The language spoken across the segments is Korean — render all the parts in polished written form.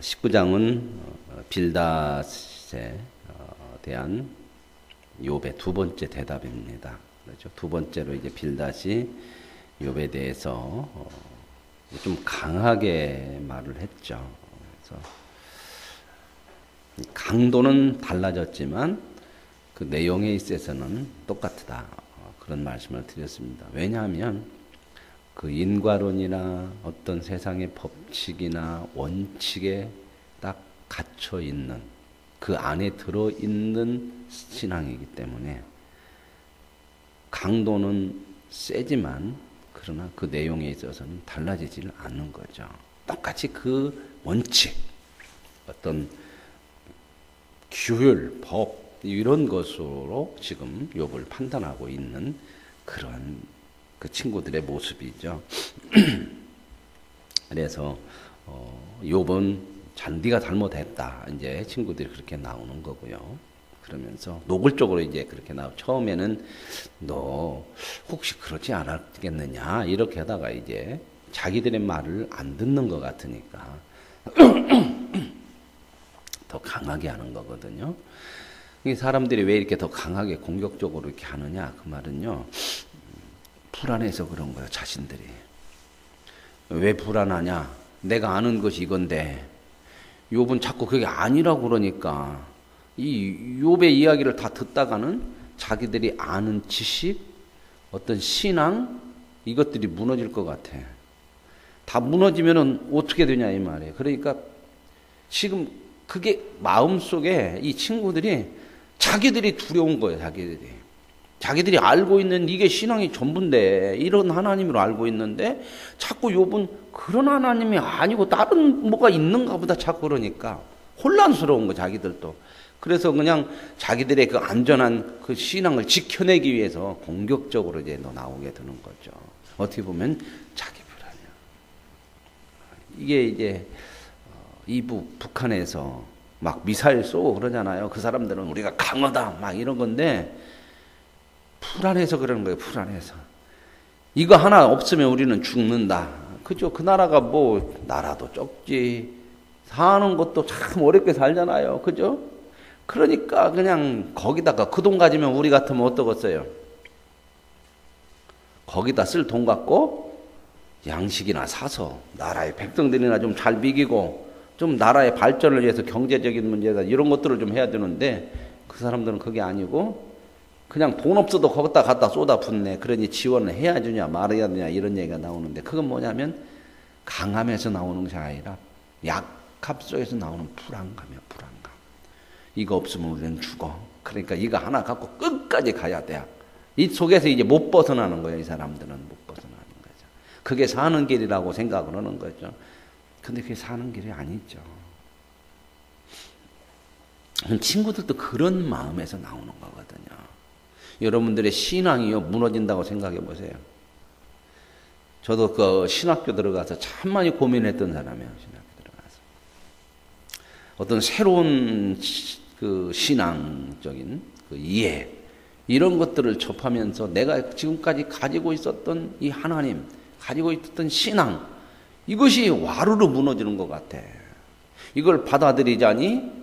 19장은 빌닷에 대한 욥의 두 번째 대답입니다. 그렇죠? 두 번째로 이제 빌닷이 욥에 대해서 좀 강하게 말을 했죠. 그래서 강도는 달라졌지만 그 내용에 있어서는 똑같다. 그런 말씀을 드렸습니다. 왜냐하면 그 인과론이나 어떤 세상의 법칙이나 원칙에 딱 갇혀 있는 그 안에 들어 있는 신앙이기 때문에 강도는 세지만 그러나 그 내용에 있어서는 달라지질 않는 거죠. 똑같이 그 원칙, 어떤 규율, 법 이런 것으로 지금 욥을 판단하고 있는 그런 그 친구들의 모습이죠. 그래서 욥은 네가 잘못했다. 이제 친구들이 그렇게 나오는 거고요. 그러면서 노골적으로 이제 그렇게 처음에는 너 혹시 그러지 않았겠느냐 이렇게 하다가 이제 자기들의 말을 안 듣는 것 같으니까 더 강하게 하는 거거든요. 사람들이 왜 이렇게 더 강하게 공격적으로 이렇게 하느냐 그 말은요. 불안해서 그런 거예요. 자신들이. 왜 불안하냐? 내가 아는 것이 이건데 욥은 자꾸 그게 아니라고 그러니까 이 욥의 이야기를 다 듣다가는 자기들이 아는 지식, 어떤 신앙 이것들이 무너질 것 같아. 다 무너지면은 어떻게 되냐 이 말이에요. 그러니까 지금 그게 마음속에 이 친구들이 자기들이 두려운 거예요. 자기들이 알고 있는 이게 신앙이 전부인데 이런 하나님으로 알고 있는데 자꾸 욥은 그런 하나님이 아니고 다른 뭐가 있는가 보다 자꾸 그러니까 혼란스러운 거 자기들도. 그래서 그냥 자기들의 그 안전한 그 신앙을 지켜내기 위해서 공격적으로 이제 나오게 되는 거죠. 어떻게 보면 자기 불안이야. 이게 이제 북한에서 막 미사일 쏘고 그러잖아요. 그 사람들은 우리가 강하다 막 이런 건데 불안해서 그러는 거예요. 불안해서. 이거 하나 없으면 우리는 죽는다. 그죠? 그 나라가 뭐 나라도 좁지 사는 것도 참 어렵게 살잖아요. 그죠? 그러니까 그냥 거기다가 그 돈 가지면 우리 같으면 어떠겠어요? 거기다 쓸 돈 갖고 양식이나 사서 나라의 백성들이나 좀 잘 먹이고 좀 나라의 발전을 위해서 경제적인 문제다 이런 것들을 좀 해야 되는데 그 사람들은 그게 아니고 그냥 돈 없어도 거기다 갖다 쏟아붓네. 그러니 지원을 해야 주냐 말아야 되냐 이런 얘기가 나오는데 그건 뭐냐면 강함에서 나오는 것이 아니라 약함 속에서 나오는 불안감이야. 불안감. 이거 없으면 우리는 죽어. 그러니까 이거 하나 갖고 끝까지 가야 돼. 이 속에서 이제 못 벗어나는 거예요. 이 사람들은 못 벗어나는 거죠. 그게 사는 길이라고 생각을 하는 거죠. 근데 그게 사는 길이 아니죠. 친구들도 그런 마음에서 나오는 거거든요. 여러분들의 신앙이요 무너진다고 생각해 보세요. 저도 그 신학교 들어가서 참 많이 고민했던 사람이에요. 신학교 들어가서 어떤 새로운 그 신앙적인 그 이해 이런 것들을 접하면서 내가 지금까지 가지고 있었던 이 하나님, 가지고 있었던 신앙 이것이 와르르 무너지는 것 같아. 이걸 받아들이자니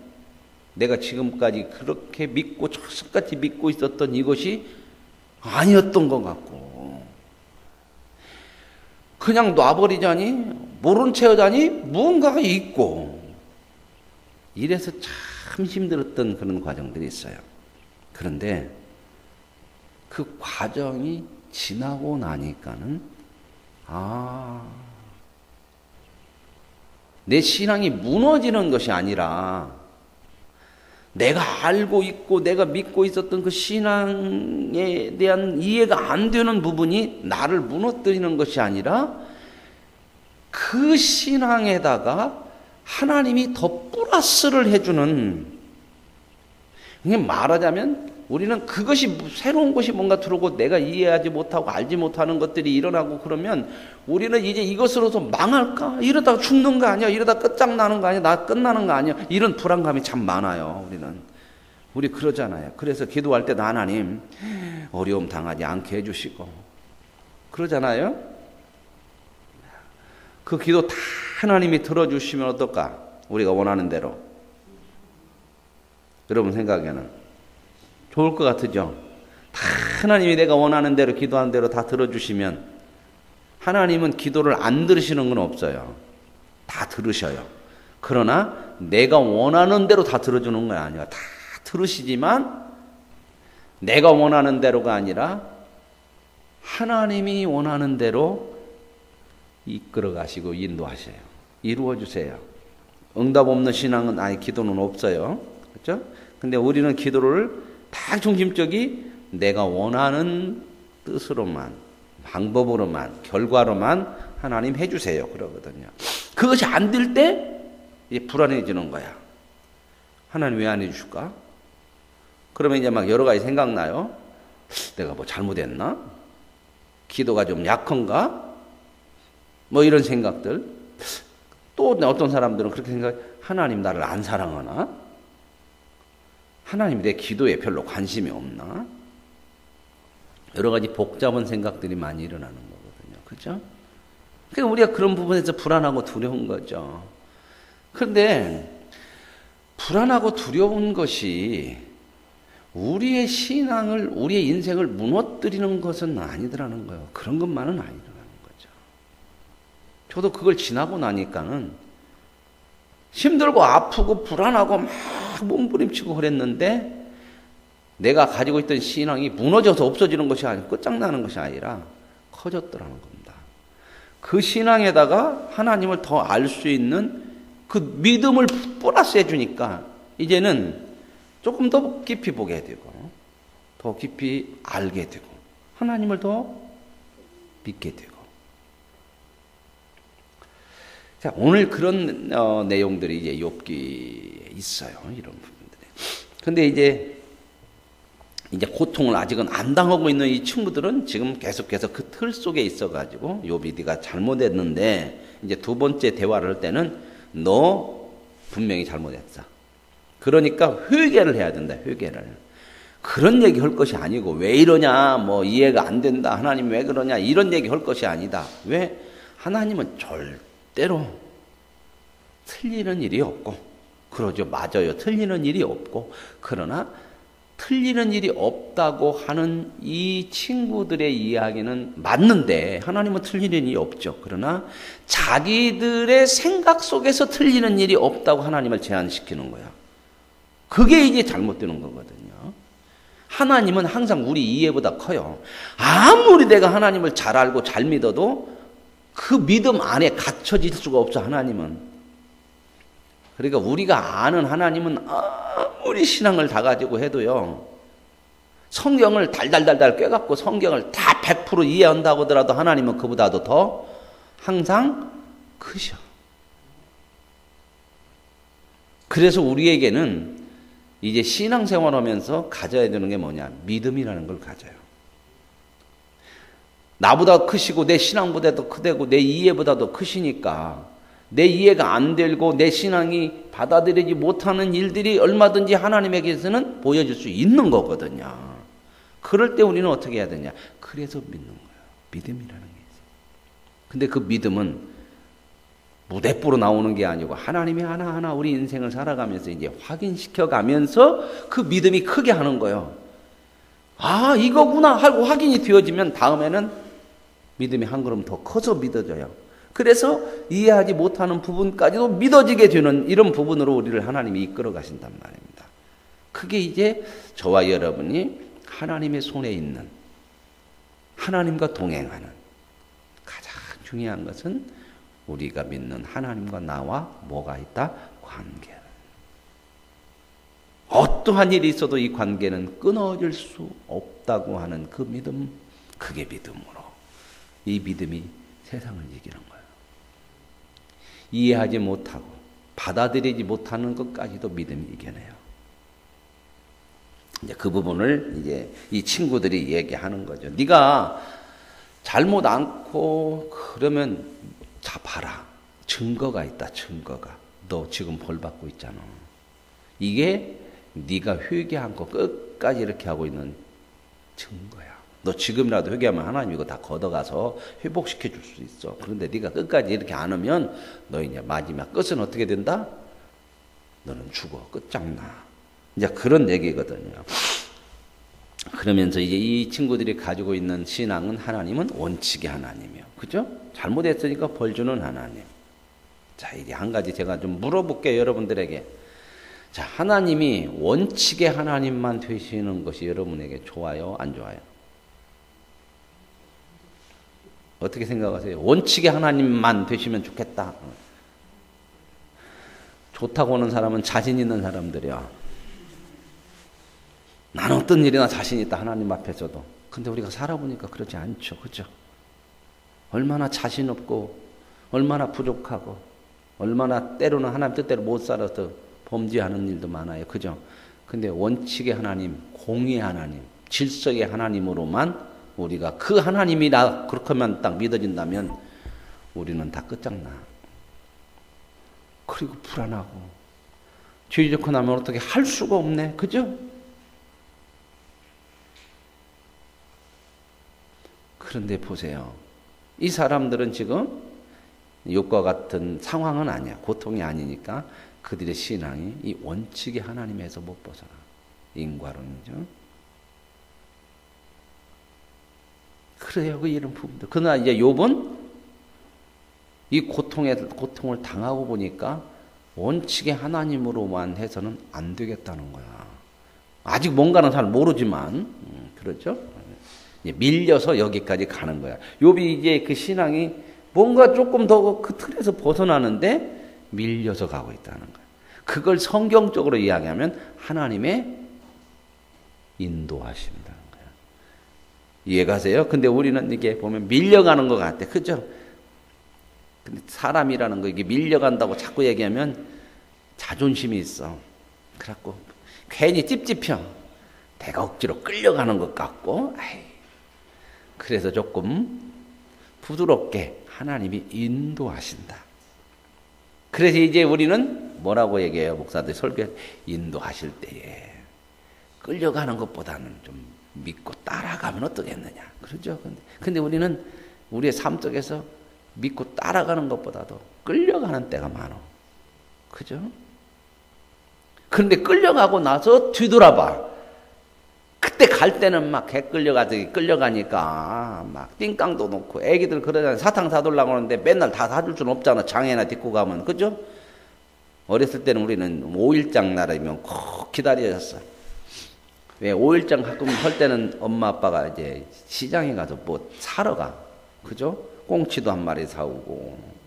내가 지금까지 그렇게 믿고 철석같이 믿고 있었던 이것이 아니었던 것 같고 그냥 놔버리자니 모른 채 하자니 무언가가 있고 이래서 참 힘들었던 그런 과정들이 있어요. 그런데 그 과정이 지나고 나니까는 내 신앙이 무너지는 것이 아니라 내가 알고 있고 내가 믿고 있었던 그 신앙에 대한 이해가 안 되는 부분이 나를 무너뜨리는 것이 아니라 그 신앙에다가 하나님이 더 플러스를 해주는 말하자면 우리는 그것이 새로운 것이 뭔가 들어오고 내가 이해하지 못하고 알지 못하는 것들이 일어나고 그러면 우리는 이제 이것으로서 망할까? 이러다가 죽는 거 아니야? 이러다 끝장나는 거 아니야? 나 끝나는 거 아니야? 이런 불안감이 참 많아요. 우리 그러잖아요. 그래서 기도할 때도 하나님 어려움 당하지 않게 해주시고 그러잖아요. 그 기도 다 하나님이 들어주시면 어떨까? 우리가 원하는 대로. 여러분 생각에는 좋을 것 같으죠? 다 하나님이 내가 원하는 대로 기도하는 대로 다 들어주시면, 하나님은 기도를 안 들으시는 건 없어요. 다 들으셔요. 그러나 내가 원하는 대로 다 들어주는 건 아니에요. 다 들으시지만 내가 원하는 대로가 아니라 하나님이 원하는 대로 이끌어 가시고 인도하셔요. 이루어 주세요. 응답 없는 신앙은, 아니 기도는 없어요. 그렇죠? 근데 우리는 기도를 다 중심적이 내가 원하는 뜻으로만, 방법으로만, 결과로만 하나님 해주세요 그러거든요. 그것이 안 될 때 이제 불안해지는 거야. 하나님 왜 안 해주실까? 그러면 이제 막 여러 가지 생각나요. 내가 뭐 잘못했나? 기도가 좀 약한가? 뭐 이런 생각들. 또 어떤 사람들은 그렇게 생각해. 하나님 나를 안 사랑하나? 하나님 내 기도에 별로 관심이 없나? 여러 가지 복잡한 생각들이 많이 일어나는 거거든요. 그죠? 그러니까 우리가 그런 부분에서 불안하고 두려운 거죠. 그런데 불안하고 두려운 것이 우리의 신앙을, 우리의 인생을 무너뜨리는 것은 아니더라는 거예요. 그런 것만은 아니더라는 거죠. 저도 그걸 지나고 나니까는 힘들고 아프고 불안하고 막 몸부림치고 그랬는데, 내가 가지고 있던 신앙이 무너져서 없어지는 것이 아니라, 끝장나는 것이 아니라 커졌더라는 겁니다. 그 신앙에다가 하나님을 더 알 수 있는 그 믿음을 플러스 해주니까 이제는 조금 더 깊이 보게 되고, 더 깊이 알게 되고, 하나님을 더 믿게 되고. 자, 오늘 그런 내용들이 이제 욥기에 있어요. 이런 부분들이. 근데 이제 고통을 아직은 안 당하고 있는 이 친구들은 지금 계속해서 그 틀 속에 있어가지고, 욥이 네가 잘못했는데, 이제 두 번째 대화를 할 때는 너 분명히 잘못했어. 그러니까 회개를 해야 된다. 회개를. 그런 얘기 할 것이 아니고, 왜 이러냐, 뭐 이해가 안 된다, 하나님 왜 그러냐, 이런 얘기 할 것이 아니다. 왜? 하나님은 절대로 틀리는 일이 없고, 그러죠. 맞아요. 틀리는 일이 없고, 그러나 틀리는 일이 없다고 하는 이 친구들의 이야기는 맞는데, 하나님은 틀리는 일이 없죠. 그러나 자기들의 생각 속에서 틀리는 일이 없다고 하나님을 제한시키는 거야. 그게 이제 잘못되는 거거든요. 하나님은 항상 우리 이해보다 커요. 아무리 내가 하나님을 잘 알고 잘 믿어도 그 믿음 안에 갇혀질 수가 없어, 하나님은. 그러니까 우리가 아는 하나님은 아무리 신앙을 다 가지고 해도요, 성경을 달달달달 꿰갖고 성경을 다 100% 이해한다고 하더라도 하나님은 그보다도 더 항상 크셔. 그래서 우리에게는 이제 신앙생활 하면서 가져야 되는 게 뭐냐? 믿음이라는 걸 가져요. 나보다 크시고 내 신앙보다도 크되고 내 이해보다도 크시니까 내 이해가 안 되고 내 신앙이 받아들이지 못하는 일들이 얼마든지 하나님에게서는 보여줄 수 있는 거거든요. 그럴 때 우리는 어떻게 해야 되냐? 그래서 믿는 거예요. 믿음이라는 게 있어요. 근데 그 믿음은 무대뽀로 나오는 게 아니고 하나님이 하나하나 우리 인생을 살아가면서 이제 확인시켜 가면서 그 믿음이 크게 하는 거예요. 아, 이거구나 하고 확인이 되어지면 다음에는 믿음이 한 걸음 더 커서 믿어져요. 그래서 이해하지 못하는 부분까지도 믿어지게 되는 이런 부분으로 우리를 하나님이 이끌어 가신단 말입니다. 그게 이제 저와 여러분이 하나님의 손에 있는, 하나님과 동행하는 가장 중요한 것은 우리가 믿는 하나님과 나와 뭐가 있다? 관계. 어떠한 일이 있어도 이 관계는 끊어질 수 없다고 하는 그 믿음, 그게 믿음으로. 이 믿음이 세상을 이기는 거예요. 이해하지 못하고 받아들이지 못하는 것까지도 믿음이 이겨내요. 이제 그 부분을 이제 이 친구들이 얘기하는 거죠. 네가 잘못 않고 그러면 자 봐라. 증거가 있다. 증거가. 너 지금 벌 받고 있잖아. 이게 네가 회개한 거 끝까지 이렇게 하고 있는 증거야. 너 지금이라도 회개하면 하나님 이거 다 걷어가서 회복시켜 줄 수 있어. 그런데 네가 끝까지 이렇게 안 하면 너 이제 마지막 끝은 어떻게 된다? 너는 죽어. 끝장나. 이제 그런 얘기거든요. 그러면서 이제 이 친구들이 가지고 있는 신앙은 하나님은 원칙의 하나님이요. 그죠? 잘못했으니까 벌 주는 하나님. 자, 이제 한 가지 제가 좀 물어볼게요, 여러분들에게. 자, 하나님이 원칙의 하나님만 되시는 것이 여러분에게 좋아요, 안 좋아요? 어떻게 생각하세요? 원칙의 하나님만 되시면 좋겠다. 좋다고 하는 사람은 자신 있는 사람들이야. 나는 어떤 일이나 자신 있다, 하나님 앞에서도. 근데 우리가 살아보니까 그러지 않죠. 그죠? 얼마나 자신 없고, 얼마나 부족하고, 얼마나 때로는 하나님 뜻대로 못 살아서 범죄하는 일도 많아요. 그죠? 근데 원칙의 하나님, 공의의 하나님, 질서의 하나님으로만 우리가 그 하나님이라 그렇게만 딱 믿어진다면 우리는 다 끝장나. 그리고 불안하고, 죄 짓고 나면 어떻게 할 수가 없네. 그죠? 그런데 보세요. 이 사람들은 지금 욕과 같은 상황은 아니야. 고통이 아니니까 그들의 신앙이 이 원칙의 하나님에서 못 벗어나. 인과론이죠. 그래요. 그 이런 부분들. 그러나 이제 욥은 이 고통을 당하고 보니까 원칙의 하나님으로만 해서는 안 되겠다는 거야. 아직 뭔가는 잘 모르지만, 그렇죠? 밀려서 여기까지 가는 거야. 욥이 이제 그 신앙이 뭔가 조금 더 그 틀에서 벗어나는데 밀려서 가고 있다는 거야. 그걸 성경적으로 이야기하면 하나님의 인도하심이라는 거야. 이해가세요? 근데 우리는 이게 보면 밀려가는 것 같아. 그죠? 근데 사람이라는 거 이게 밀려간다고 자꾸 얘기하면 자존심이 있어. 그래갖고 괜히 찝찝혀. 내가 억지로 끌려가는 것 같고, 그래서 조금 부드럽게 하나님이 인도하신다. 그래서 이제 우리는 뭐라고 얘기해요? 목사들 설교에 인도하실 때에 끌려가는 것보다는 좀 믿고 따라가면 어떠겠느냐. 그러죠? 근데 우리는 우리의 삶 속에서 믿고 따라가는 것보다도 끌려가는 때가 많아. 그죠? 그런데 끌려가고 나서 뒤돌아봐. 그때 갈 때는 막 개 끌려가니까 막 띵깡도 놓고 애기들 그러잖아요. 사탕 사달라고 하는데 맨날 다 사줄 수는 없잖아. 장애나 딛고 가면. 그죠? 어렸을 때는 우리는 5일장 날이면 꼭 기다려졌어. 왜 5일장 가끔 할 때는 엄마 아빠가 이제 시장에 가서 뭐 사러 가. 그죠? 꽁치도 한 마리 사오고.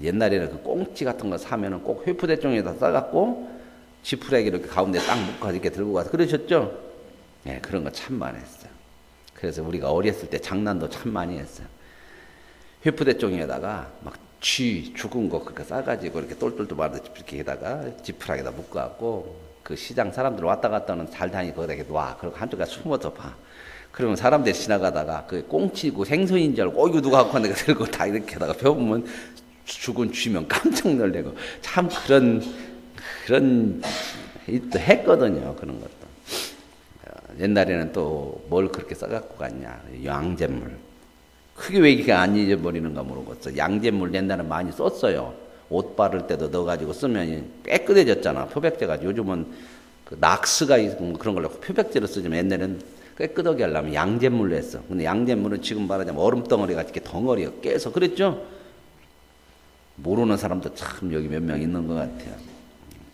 옛날에는 그 꽁치 같은 거 사면은 꼭 회푸대종에다 싸갖고 지푸라기 이렇게 가운데 딱 묶어 이렇게 들고 가서 그러셨죠? 네, 그런 거 참 많이 했어요. 그래서 우리가 어렸을 때 장난도 참 많이 했어요. 회푸대종에다가 막 죽은 거 그렇게 싸가지고 이렇게 똘똘똘 말아서 이렇게다가 지푸라기에다 묶어갖고 그 시장 사람들 왔다 갔다 하는 잘 다니고 거기다 이렇게 놔. 그리고 한쪽에 숨어서 봐. 그러면 사람들이 지나가다가 그 꽁치고 생선인 줄 알고 이거 누가 갖고 왔는데 들고 다 이렇게다가 펴보면 죽은 쥐면 깜짝 놀래고 참 그런 또 했거든요. 그런 것도. 옛날에는 또 뭘 그렇게 써갖고 갔냐. 양잿물. 그게 왜 이게 안 잊어버리는가 모르겠어. 양잿물 옛날에 많이 썼어요. 옷 바를 때도 넣어가지고 쓰면 깨끗해졌잖아. 표백제가. 요즘은 그 낙스가 있고 그런 걸로 표백제로 쓰지만 옛날에는 깨끗하게 하려면 양잿물로 했어. 근데 양잿물은 지금 말하자면 얼음덩어리가 이렇게 덩어리가 깨서 그랬죠? 모르는 사람도 참 여기 몇 명 있는 것 같아요.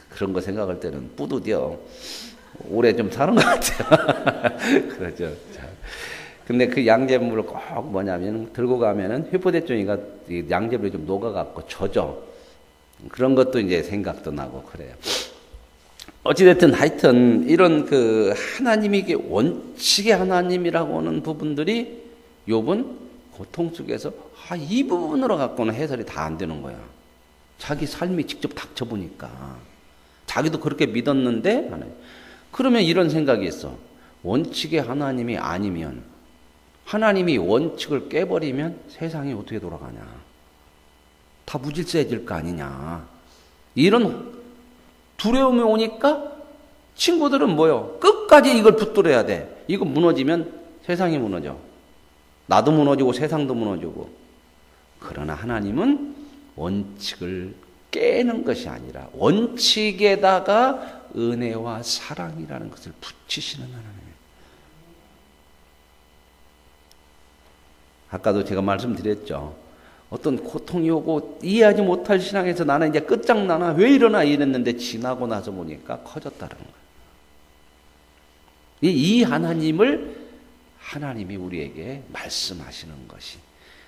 그런 거 생각할 때는 뿌듯해요. 오래 좀 사는 것 같아요. 그렇죠. 자. 근데 그 양잿물을 꼭 뭐냐면 들고 가면은 회포대종이가 양잿물이 좀 녹아갖고 젖어. 그런 것도 이제 생각도 나고 그래요. 어찌됐든 하여튼 이런 그 하나님이 이게 원칙의 하나님이라고 하는 부분들이 욥은 고통 속에서 이 부분으로 갖고는 해설이 다 안 되는 거야. 자기 삶이 직접 닥쳐보니까. 자기도 그렇게 믿었는데 그러면 이런 생각이 있어. 원칙의 하나님이 아니면 하나님이 원칙을 깨버리면 세상이 어떻게 돌아가냐. 다 무질서해질 거 아니냐. 이런 두려움이 오니까 친구들은 뭐요? 끝까지 이걸 붙들어야 돼. 이거 무너지면 세상이 무너져. 나도 무너지고 세상도 무너지고. 그러나 하나님은 원칙을 깨는 것이 아니라 원칙에다가 은혜와 사랑이라는 것을 붙이시는 하나님이에요. 아까도 제가 말씀드렸죠. 어떤 고통이 오고 이해하지 못할 신앙에서 나는 이제 끝장나나 왜 이러나 이랬는데 지나고 나서 보니까 커졌다는 거예요. 이 하나님을 하나님이 우리에게 말씀하시는 것이.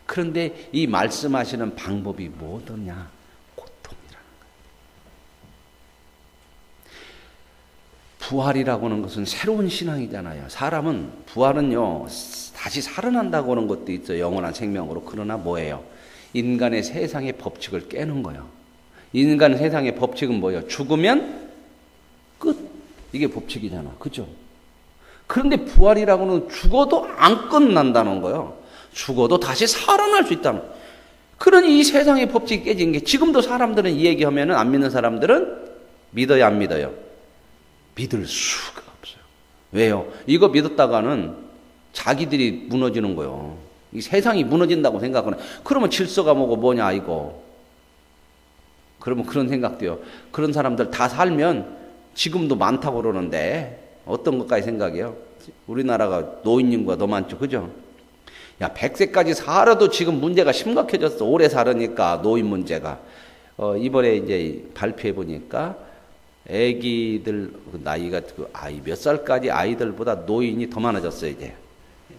그런데 이 말씀하시는 방법이 뭐더냐? 고통이라는 거예요. 부활이라고 하는 것은 새로운 신앙이잖아요. 사람은 부활은요 다시 살아난다고 하는 것도 있어요. 영원한 생명으로. 그러나 뭐예요? 인간의 세상의 법칙을 깨는 거예요. 인간 세상의 법칙은 뭐예요? 죽으면 끝. 이게 법칙이잖아. 그죠? 그런데 부활이라고는 죽어도 안 끝난다는 거예요. 죽어도 다시 살아날 수 있다는 거예요. 그러니 이 세상의 법칙이 깨진 게 지금도 사람들은 이 얘기하면 안 믿는 사람들은 믿어요, 안 믿어요? 믿을 수가 없어요. 왜요? 이거 믿었다가는 자기들이 무너지는 거예요. 이 세상이 무너진다고 생각하는. 그러면 질서가 뭐냐 이거. 그러면 그런 생각도요. 그런 사람들 다 살면 지금도 많다고 그러는데 어떤 것까지 생각해요? 우리나라가 노인 인구가 더 많죠. 그죠? 야, 100세까지 살아도 지금 문제가 심각해졌어. 오래 살으니까 노인 문제가. 이번에 이제 발표해 보니까 애기들 나이가 몇 살까지 아이들보다 노인이 더 많아졌어요, 이제.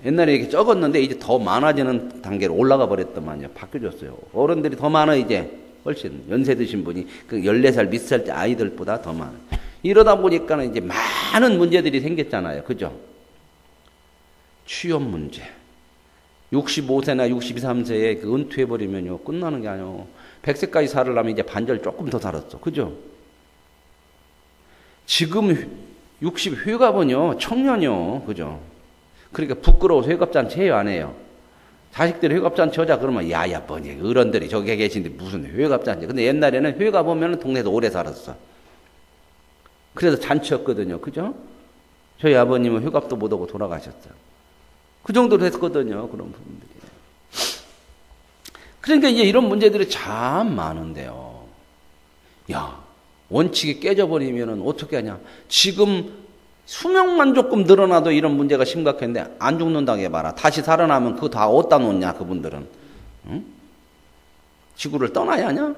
옛날에 이렇게 적었는데 이제 더 많아지는 단계로 올라가 버렸더만요. 바뀌어졌어요. 어른들이 더 많아 이제. 훨씬 연세 드신 분이 그 14살 밑살 아이들보다 더 많아요. 이러다 보니까는 이제 많은 문제들이 생겼잖아요. 그죠? 취업 문제. 65세나 63세에 그 은퇴해버리면요. 끝나는 게 아니에요. 100세까지 살으려면 이제 반절 조금 더 살았어. 그죠? 지금 60 회갑은요. 청년이요. 그죠? 그러니까 부끄러워서 회갑잔치 해요, 안 해요? 자식들이 회갑잔치 하자 그러면 야야 뻔히 어른들이 저기 계신데 무슨 회갑잔치. 근데 옛날에는 회갑 오면 동네에서 오래 살았어. 그래서 잔치였거든요. 그죠? 저희 아버님은 회갑도 못 오고 돌아가셨어요. 그 정도로 했거든요. 그런 부분들이. 그러니까 이제 이런 문제들이 참 많은데요. 야, 원칙이 깨져버리면 어떻게 하냐. 지금 수명만 조금 늘어나도 이런 문제가 심각한데 안 죽는다고 해봐라. 다시 살아나면 그거 다 어디다 놓냐 그분들은. 응? 지구를 떠나야 하냐?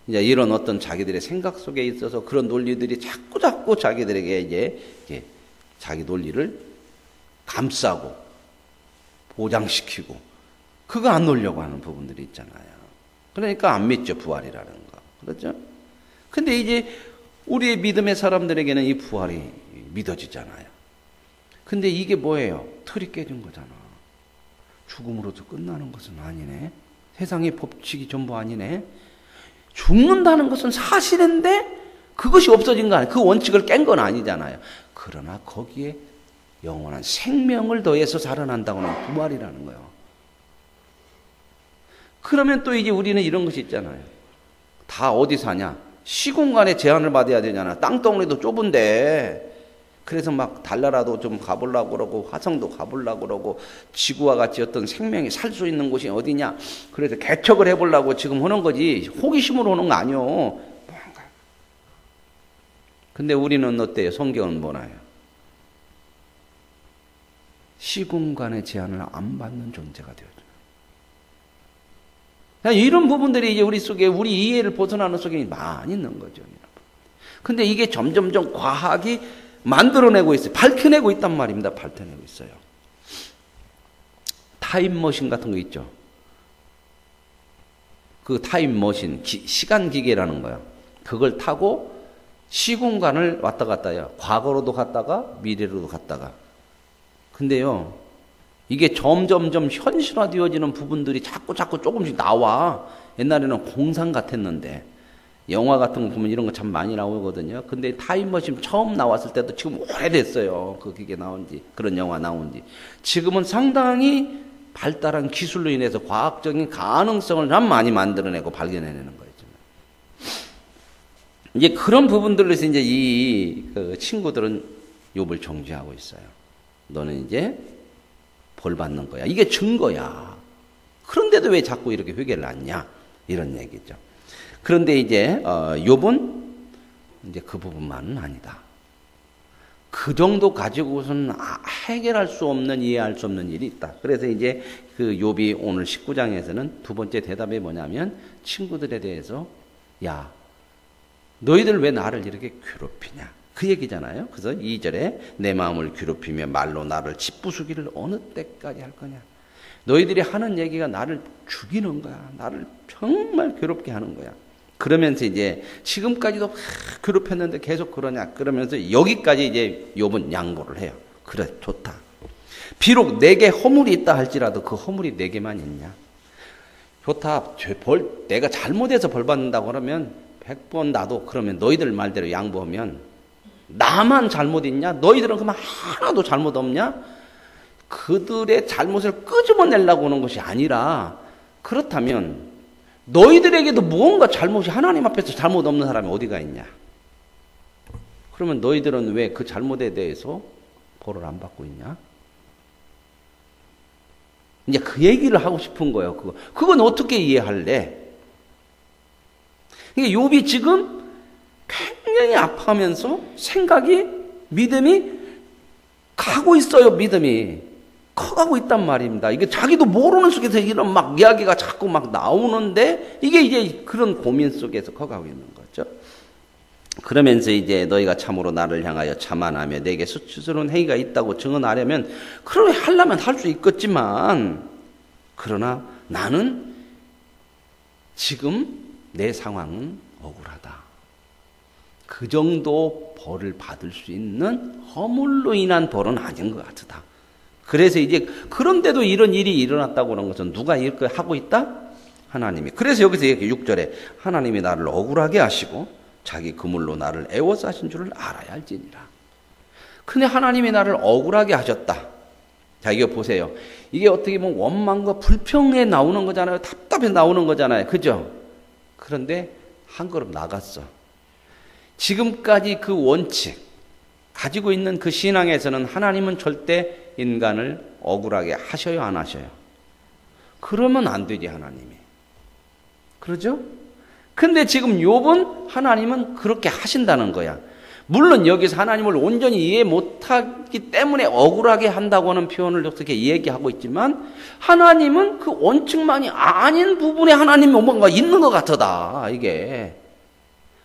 이제 이런 어떤 자기들의 생각 속에 있어서 그런 논리들이 자꾸 자기들에게 이제 자기 논리를 감싸고 보장시키고 그거 안 놓으려고 하는 부분들이 있잖아요. 그러니까 안 믿죠, 부활이라는 거. 그렇죠? 근데 이제 우리의 믿음의 사람들에게는 이 부활이 믿어지잖아요. 근데 이게 뭐예요? 틀이 깨진 거잖아. 죽음으로도 끝나는 것은 아니네. 세상의 법칙이 전부 아니네. 죽는다는 것은 사실인데 그것이 없어진 거 아니에요. 그 원칙을 깬 건 아니잖아요. 그러나 거기에 영원한 생명을 더해서 살아난다고 하는 부활이라는 거예요. 그러면 또 이제 우리는 이런 것이 있잖아요. 다 어디 사냐? 시공간에 제한을 받아야 되잖아. 땅덩어리도 좁은데. 그래서 막 달나라도 좀 가보려고 그러고 화성도 가보려고 그러고 지구와 같이 어떤 생명이 살 수 있는 곳이 어디냐. 그래서 개척을 해보려고 지금 하는 거지. 호기심으로 하는 거 아니요. 뭔가. 근데 우리는 어때요? 성경은 뭐나요? 시공간의 제한을 안 받는 존재가 되어요. 이런 부분들이 이제 우리 속에, 우리 이해를 벗어나는 속에 많이 있는 거죠. 근데 이게 점점점 과학이 만들어내고 있어요. 밝혀내고 있단 말입니다. 밝혀내고 있어요. 타임머신 같은 거 있죠. 그 타임머신, 시간기계라는 거예요. 그걸 타고 시공간을 왔다 갔다 해요. 과거로도 갔다가 미래로도 갔다가. 근데요. 이게 점점점 현실화되어지는 부분들이 자꾸 조금씩 나와. 옛날에는 공상 같았는데 영화 같은 거 보면 이런 거 참 많이 나오거든요. 근데 타임머신 처음 나왔을 때도 지금 오래됐어요. 그게 나온 지, 그런 영화 나온 지. 지금은 상당히 발달한 기술로 인해서 과학적인 가능성을 참 많이 만들어내고 발견해내는 거죠. 이제 그런 부분들에서 이제 그 친구들은 욥을 정죄하고 있어요. 너는 이제 벌 받는 거야. 이게 증거야. 그런데도 왜 자꾸 이렇게 회개를 안냐? 이런 얘기죠. 그런데 이제 욥은 이제 그 부분만은 아니다. 그 정도 가지고서는 해결할 수 없는, 이해할 수 없는 일이 있다. 그래서 이제 그 욥이 오늘 19장에서는 두 번째 대답이 뭐냐면 친구들에 대해서 야, 너희들 왜 나를 이렇게 괴롭히냐? 그 얘기잖아요. 그래서 2절에 내 마음을 괴롭히며 말로 나를 짓부수기를 어느 때까지 할 거냐? 너희들이 하는 얘기가 나를 죽이는 거야. 나를 정말 괴롭게 하는 거야. 그러면서 이제 지금까지도 괴롭혔는데 계속 그러냐? 그러면서 여기까지 이제 욥은 양보를 해요. 그래, 좋다. 비록 내게 허물이 있다 할지라도 그 허물이 내게만 있냐? 좋다. 내가 잘못해서 벌 받는다고 그러면 100번 나도 그러면 너희들 말대로 양보하면 나만 잘못 있냐? 너희들은 그만 하나도 잘못 없냐? 그들의 잘못을 끄집어내려고 하는 것이 아니라 그렇다면 너희들에게도 무언가 잘못이 하나님 앞에서 잘못 없는 사람이 어디가 있냐? 그러면 너희들은 왜 그 잘못에 대해서 벌을 안 받고 있냐? 이제 그 얘기를 하고 싶은 거예요. 그건 어떻게 이해할래? 그러니까 욥이 지금 굉장히 아파하면서 생각이, 믿음이 가고 있어요. 믿음이 커가고 있단 말입니다. 이게 자기도 모르는 속에서 이런 막 이야기가 자꾸 막 나오는데 이게 이제 그런 고민 속에서 커가고 있는 거죠. 그러면서 이제 너희가 참으로 나를 향하여 자만하며 내게 수치스러운 행위가 있다고 증언하려면 그러게 하려면 할 수 있겠지만 그러나 나는 지금 내 상황은 억울하다. 그 정도 벌을 받을 수 있는 허물로 인한 벌은 아닌 것 같다. 그래서 이제 그런데도 이런 일이 일어났다고 하는 것은 누가 이렇게 하고 있다? 하나님이. 그래서 여기서 이렇게 6절에 하나님이 나를 억울하게 하시고 자기 그물로 나를 애워싸 하신 줄을 알아야 할지니라. 근데 하나님이 나를 억울하게 하셨다. 자, 이거 보세요. 이게 어떻게 보면 원망과 불평에 나오는 거잖아요. 답답해 나오는 거잖아요. 그죠? 그런데 한 걸음 나갔어. 지금까지 그 원칙, 가지고 있는 그 신앙에서는 하나님은 절대 인간을 억울하게 하셔요, 안 하셔요? 그러면 안 되지, 하나님이. 그러죠? 근데 지금 욥은 하나님은 그렇게 하신다는 거야. 물론 여기서 하나님을 온전히 이해 못하기 때문에 억울하게 한다고 하는 표현을 어떻게 얘기하고 있지만 하나님은 그 원칙만이 아닌 부분에 하나님이 뭔가 있는 것 같다, 이게.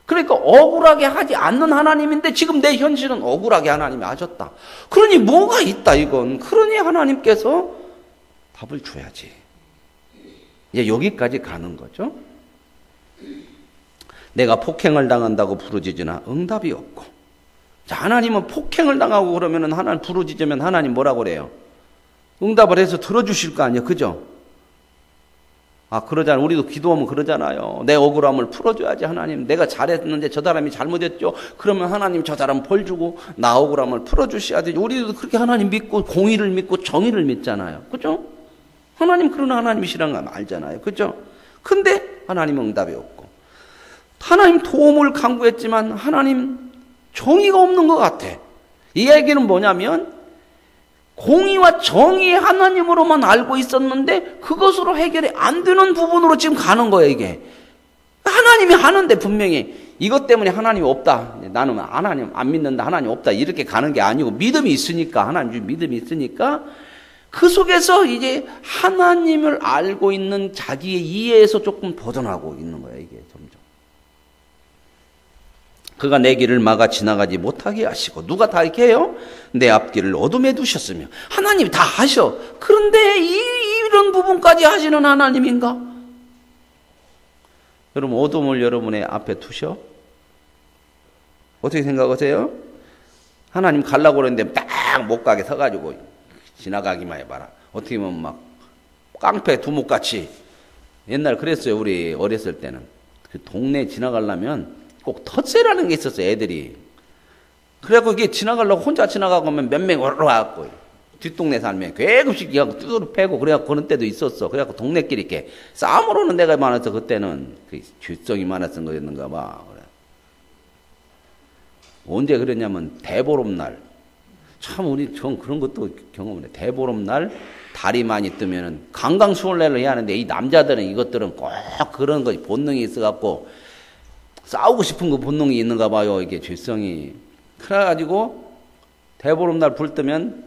그러니까 억울하게 하지 않는 하나님인데 지금 내 현실은 억울하게 하나님이 하셨다. 그러니 뭐가 있다, 이건. 그러니 하나님께서 답을 줘야지. 이제 여기까지 가는 거죠. 내가 폭행을 당한다고 부르짖으나 응답이 없고. 자, 하나님은 폭행을 당하고 그러면은 하나님 부르짖으면 하나님 뭐라고 그래요? 응답을 해서 들어주실 거 아니에요. 그죠? 아, 그러잖아요. 우리도 기도하면 그러잖아요. 내 억울함을 풀어줘야지, 하나님. 내가 잘했는데 저 사람이 잘못했죠. 그러면 하나님 저 사람 벌 주고 나 억울함을 풀어주셔야 되지. 우리도 그렇게 하나님 믿고 공의를 믿고 정의를 믿잖아요. 그죠? 하나님 그런 하나님이시라는 거 알잖아요. 그죠? 근데 하나님 응답이 없고. 하나님 도움을 간구했지만 하나님 정의가 없는 것 같아. 이 얘기는 뭐냐면 공의와 정의의 하나님으로만 알고 있었는데 그것으로 해결이 안 되는 부분으로 지금 가는 거예요, 이게. 하나님이 하는데 분명히 이것 때문에 하나님이 없다. 나는 하나님 안 믿는다. 하나님 없다. 이렇게 가는 게 아니고 믿음이 있으니까, 하나님 믿음이 있으니까 그 속에서 이제 하나님을 알고 있는 자기의 이해에서 조금 벗어나고 있는 거예요, 이게 점점. 그가 내 길을 막아 지나가지 못하게 하시고. 누가 다 이렇게 해요? 내 앞길을 어둠에 두셨으며. 하나님이 다 하셔. 그런데 이런 부분까지 하시는 하나님인가? 여러분, 어둠을 여러분의 앞에 두셔? 어떻게 생각하세요? 하나님 가려고 그러는데 딱 못 가게 서가지고 지나가기만 해봐라. 어떻게 보면 막 깡패 두목같이. 옛날 그랬어요. 우리 어렸을 때는. 그 동네 지나가려면 꼭 텃세라는 게 있었어요, 애들이. 그래갖고 이게 지나가려고 혼자 지나가면 몇 명이 올라와갖고 뒷동네 살면 괴급씩 두드러 패고 그래갖고 그런 때도 있었어. 그래갖고 동네끼리 이렇게 싸움을 하는 데가 많아서 그때는 그 쥐성이 많았던 거였는가 봐. 그래. 언제 그랬냐면 대보름날. 참 우리 전 그런 것도 경험을 해. 대보름날 달이 많이 뜨면은 강강수월래를 해야 하는데 이 남자들은 이것들은 꼭 그런 거 본능이 있어갖고 싸우고 싶은 그 본능이 있는가 봐요. 이게 죄성이. 그래가지고 대보름날 불 뜨면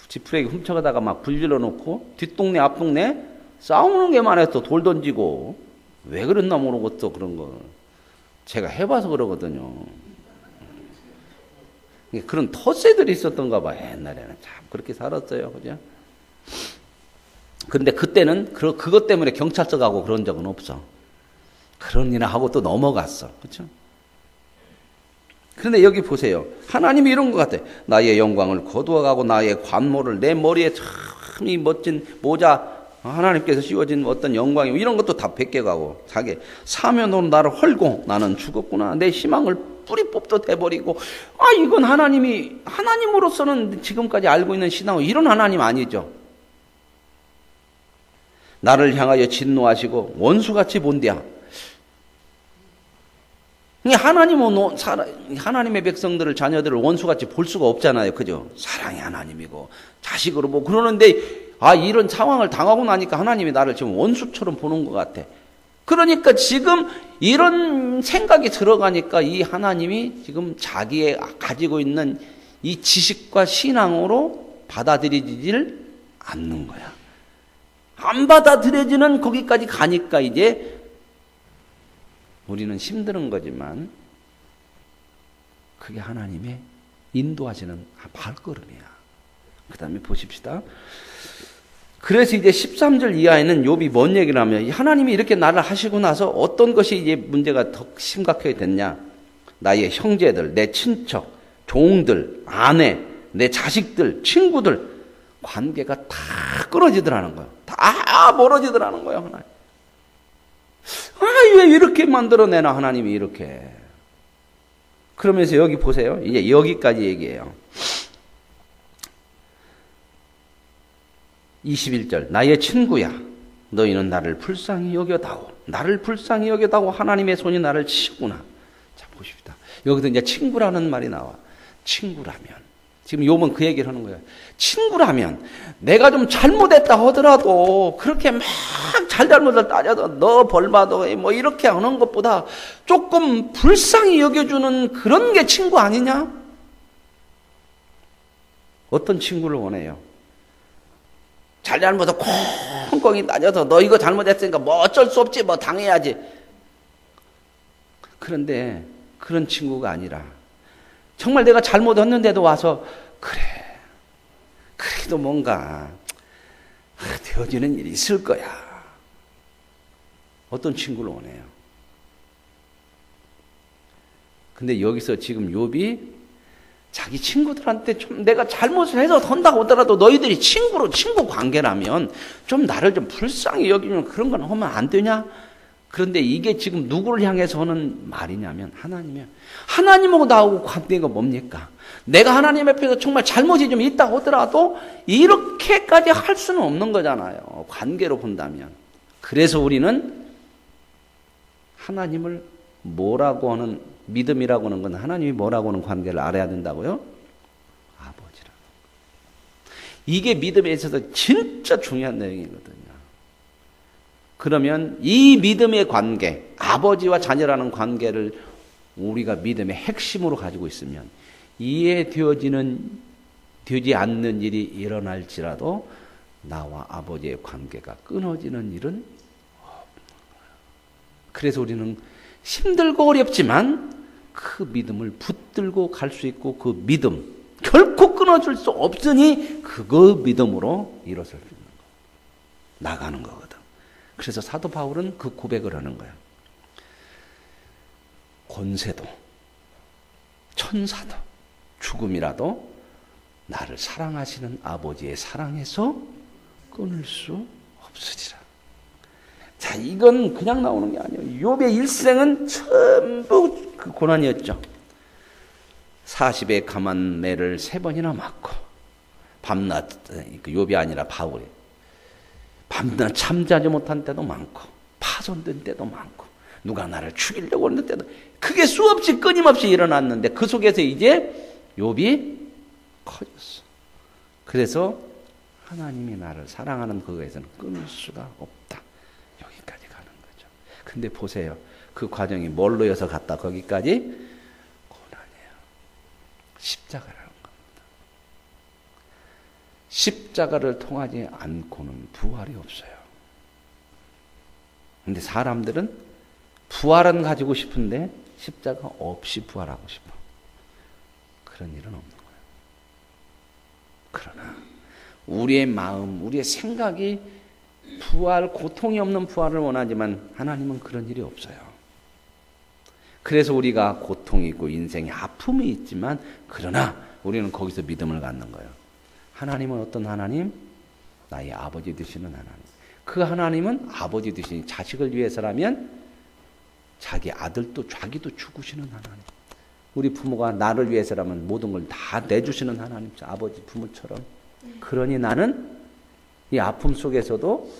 지푸레기 훔쳐가다가 막 불 질러놓고 뒷동네 앞동네 싸우는 게만 해서 돌 던지고 왜 그랬나 모르겠어. 그런 거 제가 해봐서 그러거든요. 그런 텃세들이 있었던가 봐. 옛날에는 참 그렇게 살았어요. 그죠? 근데 그때는 그것 때문에 경찰서 가고 그런 적은 없어. 그런 일이나 하고 또 넘어갔어. 그렇죠? 그런데 여기 보세요. 하나님이 이런 것 같아. 나의 영광을 거두어가고 나의 관모를 내 머리에 참 이 멋진 모자 하나님께서 씌워진 어떤 영광이 이런 것도 다 벗겨가고 자기 사면으로 나를 헐고 나는 죽었구나. 내 희망을 뿌리 뽑도 돼버리고 이건 하나님으로서는 지금까지 알고 있는 신앙은 이런 하나님 아니죠. 나를 향하여 진노하시고 원수같이 본디야. 하나님의 백성들을 자녀들을 원수같이 볼 수가 없잖아요. 그죠? 사랑이 하나님이고 자식으로 뭐 그러는데 이런 상황을 당하고 나니까 하나님이 나를 지금 원수처럼 보는 것 같아. 그러니까 지금 이런 생각이 들어가니까 이 하나님이 지금 자기의 가지고 있는 이 지식과 신앙으로 받아들이질 않는 거야. 안 받아들여지는 거기까지 가니까 이제 우리는 힘든 거지만 그게 하나님의 인도하시는 발걸음이야. 그 다음에 보십시다. 그래서 이제 13절 이하에는 욥이 뭔 얘기를 하면 하나님이 이렇게 나를 하시고 나서 어떤 것이 이제 문제가 더 심각하게 됐냐. 나의 형제들, 내 친척, 종들, 아내, 내 자식들, 친구들 관계가 다 끊어지더라는 거예요. 다 멀어지더라는 거예요. 하나님. 왜 이렇게 만들어내나 하나님이 이렇게. 그러면서 여기 보세요. 이제 여기까지 얘기해요. 21절 나의 친구야 너희는 나를 불쌍히 여겨다오. 나를 불쌍히 여겨다오. 하나님의 손이 나를 치구나. 자 보십시다. 여기서 이제 친구라는 말이 나와. 친구라면 지금 욥은 그 얘기를 하는 거예요. 친구라면 내가 좀 잘못했다 하더라도 그렇게 막 잘잘못을 따져도 너 벌받아 뭐 이렇게 하는 것보다 조금 불쌍히 여겨주는 그런 게 친구 아니냐? 어떤 친구를 원해요? 잘잘못을 콩콩이 따져서 너 이거 잘못했으니까 뭐 어쩔 수 없지 뭐 당해야지. 그런데 그런 친구가 아니라 정말 내가 잘못했는데도 와서 그래도 뭔가 되어지는 일이 있을 거야. 어떤 친구를 원해요? 근데 여기서 지금 욥이 자기 친구들한테 좀 내가 잘못을 해서 한다고 하더라도 너희들이 친구 관계라면 좀 나를 좀 불쌍히 여기면 그런 건 하면 안 되냐? 그런데 이게 지금 누구를 향해서 하는 말이냐면 하나님하고 나하고 관계가 뭡니까? 내가 하나님 앞에서 정말 잘못이 좀 있다고 하더라도 이렇게까지 할 수는 없는 거잖아요. 관계로 본다면. 그래서 우리는 하나님을 뭐라고 하는 믿음이라고 하는 건 하나님이 뭐라고 하는 관계를 알아야 된다고요? 아버지라고. 이게 믿음에 있어서 진짜 중요한 내용이거든요. 그러면 이 믿음의 관계, 아버지와 자녀라는 관계를 우리가 믿음의 핵심으로 가지고 있으면 이해되지 않는 일이 일어날지라도 나와 아버지의 관계가 끊어지는 일은 없는 거예요. 그래서 우리는 힘들고 어렵지만 그 믿음을 붙들고 갈 수 있고 그 믿음 결코 끊어질 수 없으니 그거 믿음으로 일어설 수 있는 거예요. 나가는 거거든. 그래서 사도 바울은 그 고백을 하는 거예요. 권세도 천사도 죽음이라도 나를 사랑하시는 아버지의 사랑에서 끊을 수 없으리라. 자, 이건 그냥 나오는 게 아니에요. 욥의 일생은 전부 그 고난이었죠. 40의 감한 매를 3번이나 맞고 밤낮, 그 욥이 아니라 바울이 밤낮 잠자지 못한 때도 많고 파손된 때도 많고 누가 나를 죽이려고 하는 때도 그게 수없이 끊임없이 일어났는데 그 속에서 이제 욥이 커졌어. 그래서 하나님이 나를 사랑하는 그거에서는 끊을 수가 없다. 여기까지 가는 거죠. 근데 보세요. 그 과정이 뭘로 이어서 갔다 거기까지? 고난이에요. 십자가라는 겁니다. 십자가를 통하지 않고는 부활이 없어요. 근데 사람들은 부활은 가지고 싶은데 십자가 없이 부활하고 싶어. 그런 일은 없는 거예요. 그러나 우리의 마음, 우리의 생각이 부활, 고통이 없는 부활을 원하지만 하나님은 그런 일이 없어요. 그래서 우리가 고통이 있고 인생에 아픔이 있지만 그러나 우리는 거기서 믿음을 갖는 거예요. 하나님은 어떤 하나님? 나의 아버지 되시는 하나님. 그 하나님은 아버지 되시니 자식을 위해서라면 자기 아들도 자기도 죽으시는 하나님. 우리 부모가 나를 위해서라면 모든 걸 다 내주시는 하나님, 아버지 부모처럼. 그러니 나는 이 아픔 속에서도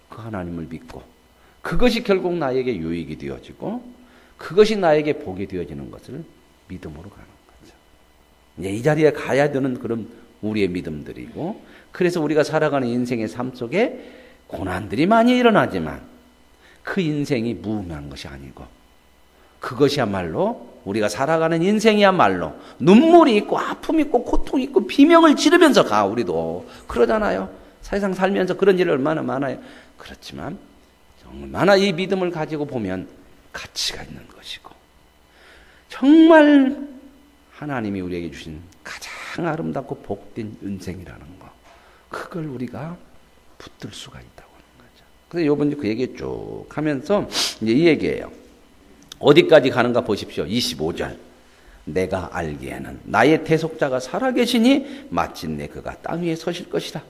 그 하나님을 믿고 그것이 결국 나에게 유익이 되어지고 그것이 나에게 복이 되어지는 것을 믿음으로 가는 거죠. 이제 이 자리에 가야 되는 그런 우리의 믿음들이고, 그래서 우리가 살아가는 인생의 삶 속에 고난들이 많이 일어나지만 그 인생이 무의미한 것이 아니고 그것이야말로 우리가 살아가는 인생이야말로 눈물이 있고 아픔이 있고 고통이 있고 비명을 지르면서 가. 우리도 그러잖아요. 세상 살면서 그런 일이 얼마나 많아요. 그렇지만 얼마나 이 믿음을 가지고 보면 가치가 있는 것이고 정말 하나님이 우리에게 주신 가장 아름답고 복된 인생이라는 거, 그걸 우리가 붙들 수가 있다고 하는 거죠. 그래서 요번 그 얘기 쭉 하면서 이제 이 얘기예요. 어디까지 가는가 보십시오. 25절. 내가 알기에는 나의 대속자가 살아계시니 마침내 그가 땅 위에 서실 것이라.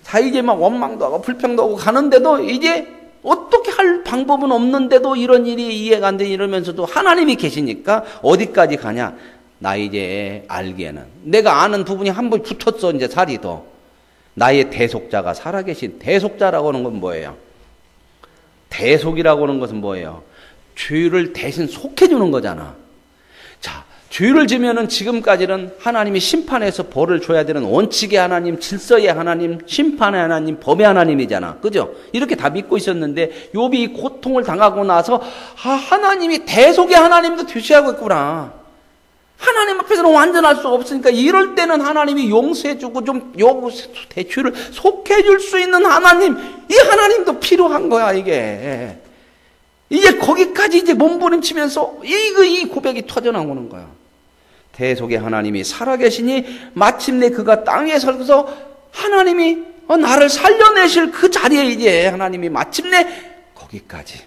자, 이제 막 원망도 하고 불평도 하고 가는데도 이제 어떻게 할 방법은 없는데도 이런 일이 이해가 안 되니 이러면서도 하나님이 계시니까 어디까지 가냐. 나 이제 알기에는 내가 아는 부분이 한 번 붙었어. 이제 살이 더. 나의 대속자가 살아계신. 대속자라고 하는 건 뭐예요? 대속이라고 하는 것은 뭐예요? 죄를 대신 속해주는 거잖아. 자, 죄를 지면은 지금까지는 하나님이 심판해서 벌을 줘야 되는 원칙의 하나님, 질서의 하나님, 심판의 하나님, 법의 하나님이잖아. 그죠? 이렇게 다 믿고 있었는데 욥이 이 고통을 당하고 나서 하나님이 대속의 하나님도 되시하고 있구나. 하나님 앞에서는 완전할 수가 없으니까 이럴 때는 하나님이 용서해주고 좀 대죄를 속해줄 수 있는 하나님, 이 하나님도 필요한 거야. 이게 이제 거기까지 이제 몸부림치면서 이 고백이 터져나오는 거야. 대속의 하나님이 살아계시니 마침내 그가 땅에 서서 하나님이 나를 살려내실 그 자리에 이제 하나님이 마침내 거기까지.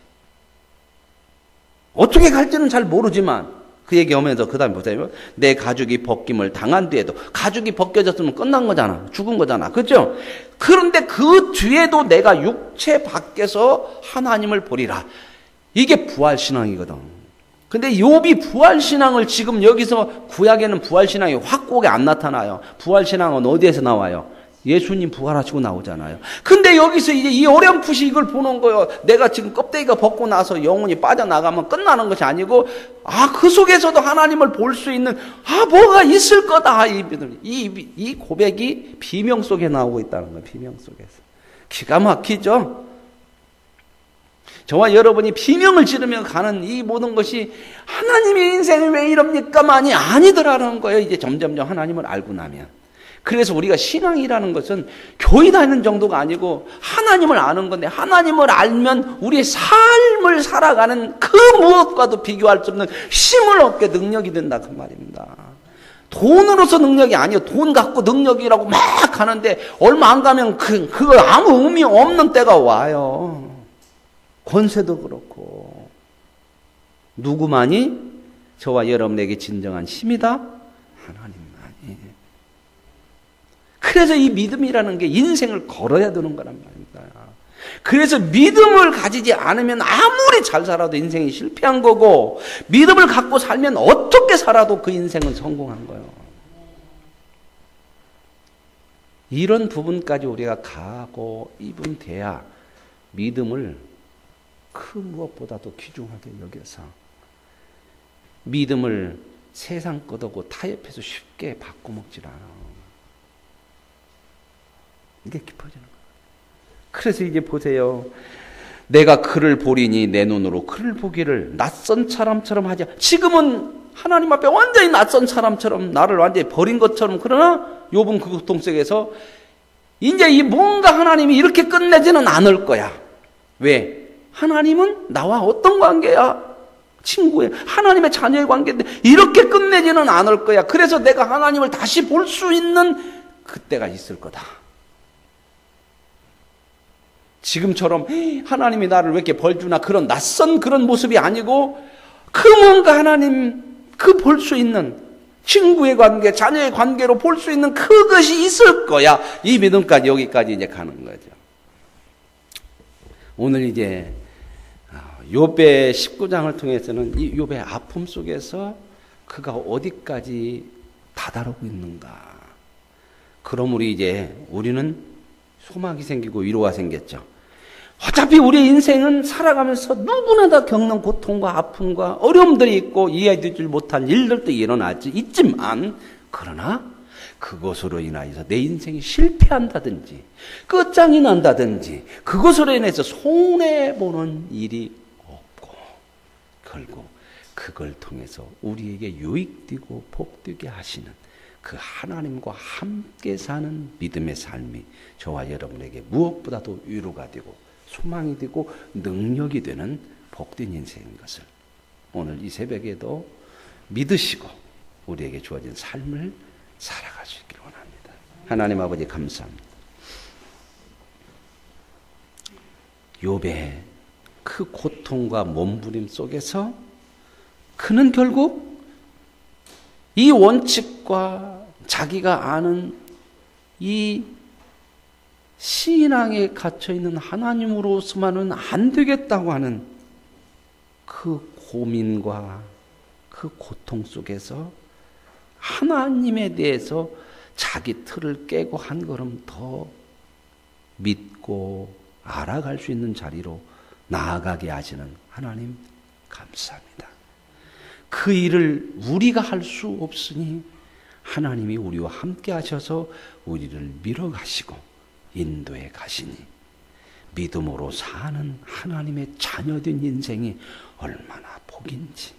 어떻게 갈지는 잘 모르지만 그 얘기하면서 그 다음에 보세요. 내 가죽이 벗김을 당한 뒤에도, 가죽이 벗겨졌으면 끝난 거잖아. 죽은 거잖아. 그렇죠? 그런데 그 뒤에도 내가 육체 밖에서 하나님을 보리라. 이게 부활신앙이거든. 근데 욥이 부활신앙을 지금 여기서 구약에는 부활신앙이 확고하게 안 나타나요. 부활신앙은 어디에서 나와요? 예수님 부활하시고 나오잖아요. 근데 여기서 이제 이 어렴풋이 이걸 보는 거예요. 내가 지금 껍데기가 벗고 나서 영혼이 빠져나가면 끝나는 것이 아니고, 그 속에서도 하나님을 볼 수 있는, 뭐가 있을 거다. 이 고백이 비명 속에 나오고 있다는 거예요. 비명 속에서. 기가 막히죠? 저와 여러분이 비명을 지르며 가는 이 모든 것이 하나님의 인생이 왜 이럽니까? 만이 아니더라는 거예요. 이제 점점점 하나님을 알고 나면. 그래서 우리가 신앙이라는 것은 교회 다니는 정도가 아니고 하나님을 아는 건데, 하나님을 알면 우리의 삶을 살아가는 그 무엇과도 비교할 수 없는 힘을 얻게 능력이 된다 그 말입니다. 돈으로서 능력이 아니에요. 돈 갖고 능력이라고 막 하는데 얼마 안 가면 그거 아무 의미 없는 때가 와요. 권세도 그렇고. 누구만이 저와 여러분에게 진정한 힘이다? 하나님만이. 그래서 이 믿음이라는 게 인생을 걸어야 되는 거란 말입니다. 그래서 믿음을 가지지 않으면 아무리 잘 살아도 인생이 실패한 거고, 믿음을 갖고 살면 어떻게 살아도 그 인생은 성공한 거예요. 이런 부분까지 우리가 가고 입은 돼야 믿음을 그 무엇보다도 귀중하게 여겨서 믿음을 세상 것하고 타협해서 쉽게 바꿔먹질 않아. 이게 깊어지는 거예요. 그래서 이제 보세요. 내가 그를 보리니 내 눈으로 그를 보기를 낯선 사람처럼 하지. 지금은 하나님 앞에 완전히 낯선 사람처럼 나를 완전히 버린 것처럼, 그러나 욥은 그 고통 속에서 이제 이 뭔가 하나님이 이렇게 끝내지는 않을 거야. 왜? 하나님은 나와 어떤 관계야? 친구의, 하나님의 자녀의 관계인데 이렇게 끝내지는 않을 거야. 그래서 내가 하나님을 다시 볼 수 있는 그때가 있을 거다. 지금처럼 하나님이 나를 왜 이렇게 벌 주나 그런 낯선 그런 모습이 아니고, 그 뭔가 하나님 그 볼 수 있는 친구의 관계, 자녀의 관계로 볼 수 있는 그것이 있을 거야. 이 믿음까지 여기까지 이제 가는 거죠. 오늘 이제 욥의 19장을 통해서는 이 욥의 아픔 속에서 그가 어디까지 다다르고 있는가. 그러므로 이제 우리는 소망이 생기고 위로가 생겼죠. 어차피 우리의 인생은 살아가면서 누구나 다 겪는 고통과 아픔과 어려움들이 있고 이해되지 못한 일들도 있지만, 그러나 그것으로 인하여서 내 인생이 실패한다든지 끝장이 난다든지 그것으로 인해서 손해보는 일이 없고, 결국 그걸 통해서 우리에게 유익되고 복되게 하시는 그 하나님과 함께 사는 믿음의 삶이 저와 여러분에게 무엇보다도 위로가 되고 소망이 되고 능력이 되는 복된 인생인 것을 오늘 이 새벽에도 믿으시고 우리에게 주어진 삶을 살아갈 수 있기를 원합니다. 하나님 아버지 감사합니다. 욥의 그 고통과 몸부림 속에서 그는 결국 이 원칙과 자기가 아는 이 신앙에 갇혀있는 하나님으로서만은 안 되겠다고 하는 그 고민과 그 고통 속에서 하나님에 대해서 자기 틀을 깨고 한 걸음 더 믿고 알아갈 수 있는 자리로 나아가게 하시는 하나님 감사합니다. 그 일을 우리가 할 수 없으니 하나님이 우리와 함께 하셔서 우리를 밀어가시고 인도해 가시니 믿음으로 사는 하나님의 자녀된 인생이 얼마나 복인지